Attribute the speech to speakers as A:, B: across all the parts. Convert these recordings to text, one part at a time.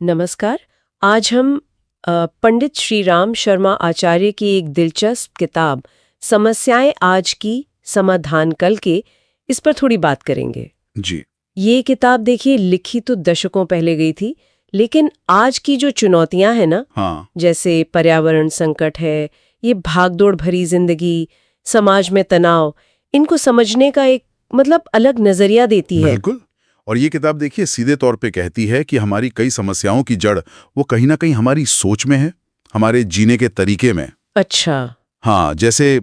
A: नमस्कार। आज हम पंडित श्री राम शर्मा आचार्य की एक दिलचस्प किताब समस्याएं आज की समाधान कल के इस पर थोड़ी बात करेंगे।
B: जी।
A: ये किताब देखिए लिखी तो दशकों पहले गई थी, लेकिन आज की जो चुनौतियां हैं ना,
B: हाँ।
A: जैसे पर्यावरण संकट है, ये भागदौड़ भरी जिंदगी, समाज में तनाव, इनको समझने का एक अलग नजरिया देती है।
B: बिल्कुल। और ये किताब देखिए सीधे तौर पे कहती है कि हमारी कई समस्याओं की जड़ वो कहीं ना कहीं हमारी सोच में है, हमारे जीने के तरीके में।
A: अच्छा।
B: हाँ, जैसे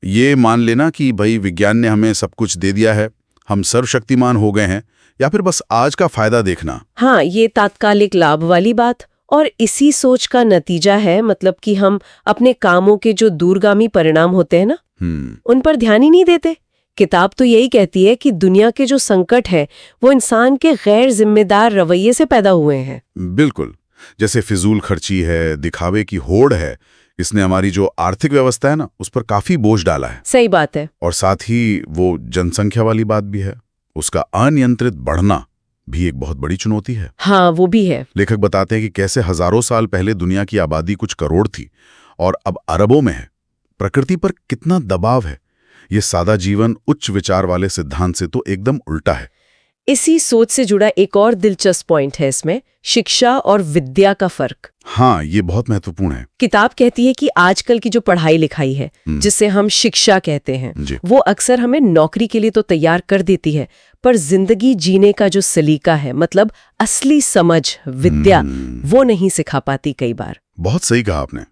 B: ये मान लेना कि भाई विज्ञान ने हमें सब कुछ दे दिया है, हम सर्वशक्तिमान हो गए हैं, या फिर बस आज का फायदा देखना।
A: हाँ, ये तात्कालिक लाभ वाली बात। और इसी सोच का नतीजा है कि हम अपने कामों के जो दूरगामी परिणाम होते हैं ना, उन पर ध्यान ही नहीं देते। किताब तो यही कहती है कि दुनिया के जो संकट है वो इंसान के गैर जिम्मेदार रवैये से पैदा हुए हैं।
B: बिल्कुल। जैसे फिजूल खर्ची है, दिखावे की होड़ है, इसने हमारी जो आर्थिक व्यवस्था है ना, उस पर काफी बोझ डाला है।
A: सही बात है।
B: और साथ ही वो जनसंख्या वाली बात भी है, उसका अनियंत्रित बढ़ना भी एक बहुत बड़ी चुनौती है।
A: हाँ, वो भी है।
B: लेखक बताते हैं कि कैसे हजारों साल पहले दुनिया की आबादी कुछ करोड़ थी और अब अरबों में है। प्रकृति पर कितना दबाव है। ये सादा जीवन उच्च विचार वाले सिद्धांत से तो एकदम उल्टा है।
A: इसी सोच से जुड़ा एक और दिलचस्प पॉइंट है इसमें, शिक्षा और विद्या का फर्क।
B: हाँ, ये बहुत महत्वपूर्ण है।
A: किताब कहती है कि आजकल की जो पढ़ाई लिखाई है, जिसे हम शिक्षा कहते हैं, वो अक्सर हमें नौकरी के लिए तो तैयार कर देती है, पर जिंदगी जीने का जो सलीका है, असली समझ, विद्या, वो नहीं सिखा पाती कई बार।
B: बहुत सही कहा आपने।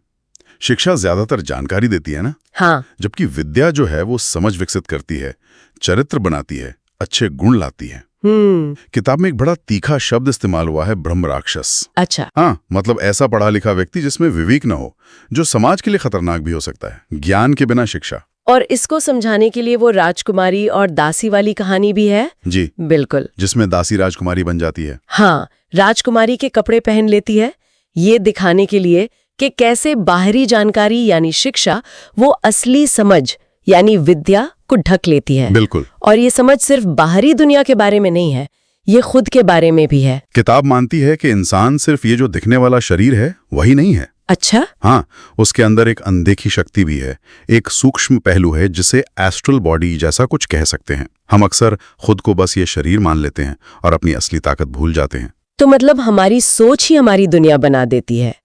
B: शिक्षा ज्यादातर जानकारी देती है ना।
A: हाँ।
B: जबकि विद्या जो है वो समझ विकसित करती है, चरित्र बनाती है, अच्छे गुण लाती है। किताब में एक बड़ा तीखा शब्द इस्तेमाल हुआ है, ब्रह्म राक्षस।
A: अच्छा।
B: हाँ, ऐसा पढ़ा लिखा व्यक्ति जिसमें विवेक न हो, जो समाज के लिए खतरनाक भी हो सकता है, ज्ञान के बिना शिक्षा।
A: और इसको समझाने के लिए वो राजकुमारी और दासी वाली कहानी भी है।
B: जी
A: बिल्कुल।
B: जिसमें दासी राजकुमारी बन जाती है।
A: हाँ, राजकुमारी के कपड़े पहन लेती है, ये दिखाने के लिए कि कैसे बाहरी जानकारी यानी शिक्षा वो असली समझ यानी विद्या को ढक लेती है।
B: बिल्कुल।
A: और ये समझ सिर्फ बाहरी दुनिया के बारे में नहीं है, ये खुद के बारे में भी है।
B: किताब मानती है कि इंसान सिर्फ ये जो दिखने वाला शरीर है वही नहीं है।
A: अच्छा।
B: हाँ, उसके अंदर एक अनदेखी शक्ति भी है, एक सूक्ष्म पहलू है जिसे एस्ट्रल बॉडी जैसा कुछ कह सकते हैं। हम अक्सर खुद को बस ये शरीर मान लेते हैं और अपनी असली ताकत भूल जाते हैं।
A: तो हमारी सोच ही हमारी दुनिया बना देती है।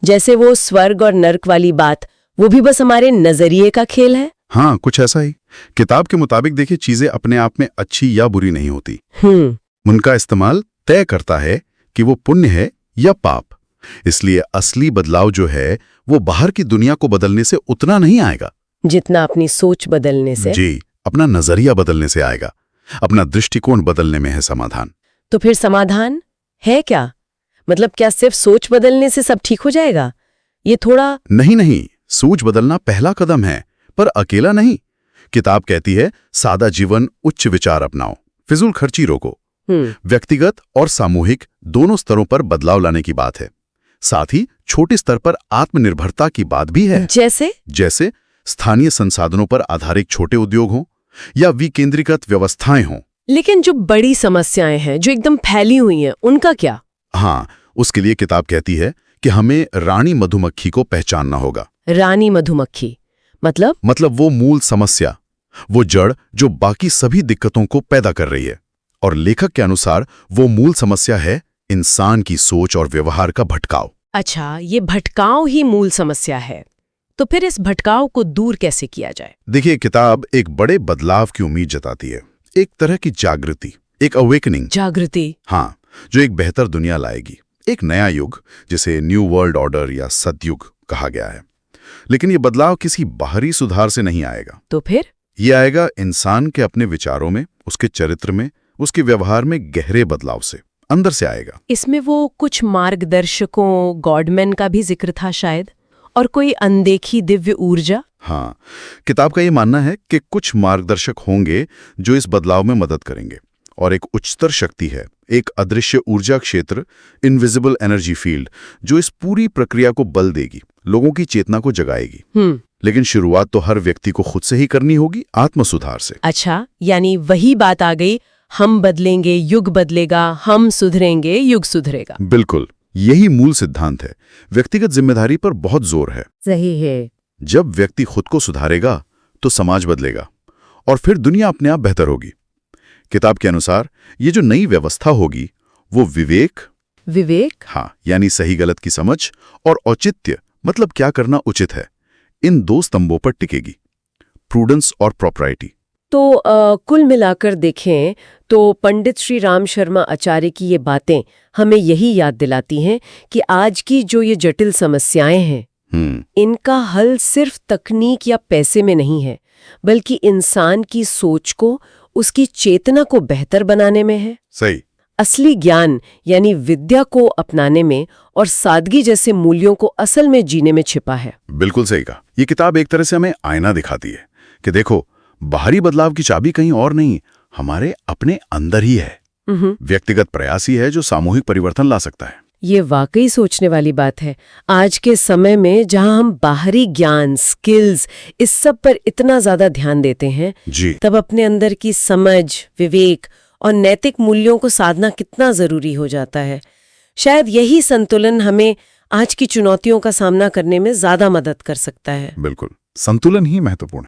A: जैसे वो स्वर्ग और नर्क वाली बात, वो भी बस हमारे नजरिए का खेल है।
B: हाँ, कुछ ऐसा ही। किताब के मुताबिक देखिए, चीजें अपने आप में अच्छी या बुरी नहीं होती। उनका इस्तेमाल तय करता है कि वो पुण्य है या पाप। इसलिए असली बदलाव जो है वो बाहर की दुनिया को बदलने से उतना नहीं आएगा
A: जितना अपनी सोच बदलने से।
B: जी, अपना नजरिया बदलने से आएगा। अपना दृष्टिकोण बदलने में है समाधान।
A: तो फिर समाधान है क्या? क्या सिर्फ सोच बदलने से सब ठीक हो जाएगा? ये थोड़ा
B: नहीं, सोच बदलना पहला कदम है, पर अकेला नहीं। किताब कहती है सादा जीवन, उच्च विचार अपनाओ, फिजूल खर्ची रोको। व्यक्तिगत और सामूहिक दोनों स्तरों पर बदलाव लाने की बात है। साथ ही छोटे स्तर पर आत्मनिर्भरता की बात भी है। जैसे स्थानीय संसाधनों पर आधारित छोटे उद्योग हों या विकेंद्रीकृत व्यवस्थाएं हों।
A: लेकिन जो बड़ी समस्याएं हैं, जो एकदम फैली हुई हैं, उनका क्या?
B: हाँ, उसके लिए किताब कहती है कि हमें रानी मधुमक्खी को पहचानना होगा।
A: रानी मधुमक्खी
B: मतलब वो मूल समस्या, वो जड़ जो बाकी सभी दिक्कतों को पैदा कर रही है। और लेखक के अनुसार वो मूल समस्या है इंसान की सोच और व्यवहार का भटकाव।
A: अच्छा, ये भटकाव ही मूल समस्या है। तो फिर इस भटकाव को दूर कैसे किया जाए?
B: देखिए, किताब एक बड़े बदलाव की उम्मीद जताती है, एक तरह की जागृति, एक अवेकनिंग।
A: जागृति?
B: हाँ, जो एक बेहतर दुनिया लाएगी, एक नया युग, जिसे न्यू वर्ल्ड ऑर्डर या सतयुग कहा गया है। लेकिन ये बदलाव किसी बाहरी सुधार से नहीं आएगा।
A: तो फिर
B: ये आएगा इंसान के अपने विचारों में, उसके चरित्र में, उसके व्यवहार में गहरे बदलाव से, अंदर से आएगा।
A: इसमें वो कुछ मार्गदर्शकों, गॉडमैन का भी जिक्र था शायद, और कोई अनदेखी दिव्य ऊर्जा।
B: हाँ, किताब का ये मानना है कि कुछ मार्गदर्शक होंगे जो इस बदलाव में मदद करेंगे, और एक उच्चतर शक्ति है, एक अदृश्य ऊर्जा क्षेत्र, इनविजिबल एनर्जी फील्ड, जो इस पूरी प्रक्रिया को बल देगी, लोगों की चेतना को जगाएगी। लेकिन शुरुआत तो हर व्यक्ति को खुद से ही करनी होगी, आत्मसुधार से।
A: अच्छा, यानी वही बात आ गई, हम बदलेंगे युग बदलेगा, हम सुधरेंगे युग सुधरेगा।
B: बिल्कुल। यही मूल सिद्धांत है। व्यक्तिगत जिम्मेदारी पर बहुत जोर है।
A: सही है।
B: जब व्यक्ति खुद को सुधारेगा तो समाज बदलेगा और फिर दुनिया अपने आप बेहतर होगी। किताब के अनुसार ये जो नई व्यवस्था होगी वो विवेक, हाँ, यानी सही गलत की समझ, और औचित्य मतलब क्या करना उचित है, इन दो स्तंभों पर टिकेगी, प्रूडेंस और प्रॉपराइटी।
A: तो कुल मिलाकर देखें तो पंडित श्री राम शर्मा आचार्य की ये बातें हमें यही याद दिलाती हैं कि आज की जो ये जटिल समस्याएं हैं, इनका हल सिर्फ तकनीक या पैसे में नहीं है, बल्कि इंसान की सोच को, उसकी चेतना को बेहतर बनाने में है।
B: सही।
A: असली ज्ञान यानी विद्या को अपनाने में और सादगी जैसे मूल्यों को असल में जीने में छिपा है।
B: बिल्कुल सही कहा। ये किताब एक तरह से हमें आईना दिखाती है कि देखो, बाहरी बदलाव की चाबी कहीं और नहीं, हमारे अपने अंदर ही है। व्यक्तिगत प्रयास ही है जो सामूहिक परिवर्तन ला सकता है।
A: ये वाकई सोचने वाली बात है। आज के समय में जहां हम बाहरी ज्ञान, स्किल्स, इस सब पर इतना ज्यादा ध्यान देते हैं
B: जी,
A: तब अपने अंदर की समझ, विवेक और नैतिक मूल्यों को साधना कितना जरूरी हो जाता है। शायद यही संतुलन हमें आज की चुनौतियों का सामना करने में ज्यादा मदद कर सकता है।
B: बिल्कुल, संतुलन ही महत्वपूर्ण है।